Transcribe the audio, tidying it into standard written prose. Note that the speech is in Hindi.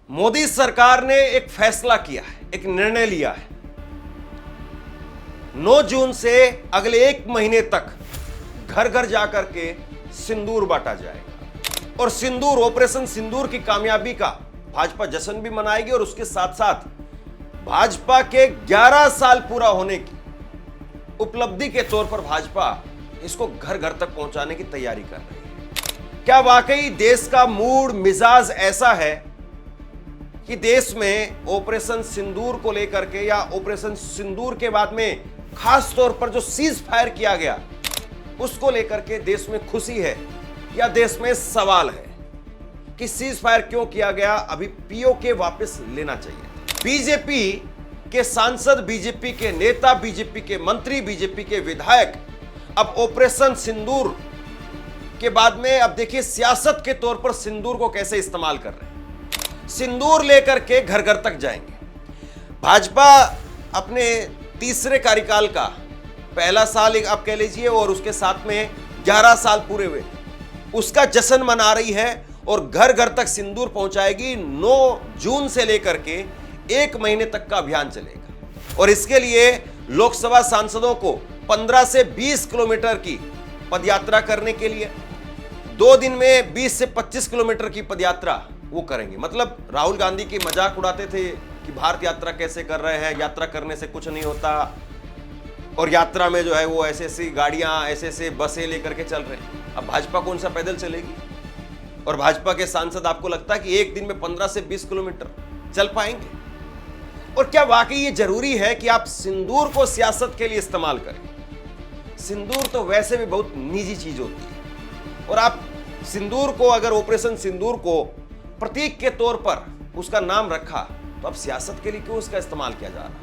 मोदी सरकार ने एक फैसला किया है, एक निर्णय लिया है। 9 जून से अगले 1 महीने तक घर घर जाकर के सिंदूर बांटा जाएगा और सिंदूर, ऑपरेशन सिंदूर की कामयाबी का भाजपा जश्न भी मनाएगी और उसके साथ साथ भाजपा के 11 साल पूरा होने की उपलब्धि के तौर पर भाजपा इसको घर घर तक पहुंचाने की तैयारी कर रही है। क्या वाकई देश का मूड मिजाज ऐसा है कि देश में ऑपरेशन सिंदूर को लेकर के या ऑपरेशन सिंदूर के बाद में खास तौर पर जो सीज फायर किया गया उसको लेकर के देश में खुशी है या देश में सवाल है कि सीज फायर क्यों किया गया, अभी पीओके वापस लेना चाहिए। बीजेपी के सांसद, बीजेपी के नेता, बीजेपी के मंत्री, बीजेपी के विधायक अब ऑपरेशन सिंदूर के बाद में अब देखिए सियासत के तौर पर सिंदूर को कैसे इस्तेमाल कर रहे हैं। सिंदूर लेकर के घर घर तक जाएंगे। भाजपा अपने तीसरे कार्यकाल का पहला साल आप कह लीजिए और उसके साथ में 11 साल पूरे हुए, उसका जश्न मना रही है और घर घर तक सिंदूर पहुंचाएगी। 9 जून से लेकर के 1 महीने तक का अभियान चलेगा और इसके लिए लोकसभा सांसदों को 15 से 20 किलोमीटर की पदयात्रा करने के लिए 2 दिन में 20 से 25 किलोमीटर की पदयात्रा वो करेंगे। मतलब राहुल गांधी की मजाक उड़ाते थे कि भारत यात्रा कैसे कर रहे हैं, यात्रा करने से कुछ नहीं होता और यात्रा में जो है वो ऐसे ऐसी गाड़ियां, ऐसे ऐसे बसें लेकर के चल रहे हैं। अब भाजपा कौन सा पैदल चलेगी? और भाजपा के सांसद आपको लगता है कि एक दिन में 15 से 20 किलोमीटर चल पाएंगे? और क्या वाकई ये जरूरी है कि आप सिंदूर को सियासत के लिए इस्तेमाल करें? सिंदूर तो वैसे भी बहुत निजी चीज होती है और आप सिंदूर को, अगर ऑपरेशन सिंदूर को प्रतीक के तौर पर उसका नाम रखा तो अब सियासत के लिए क्यों उसका इस्तेमाल किया जा रहा है?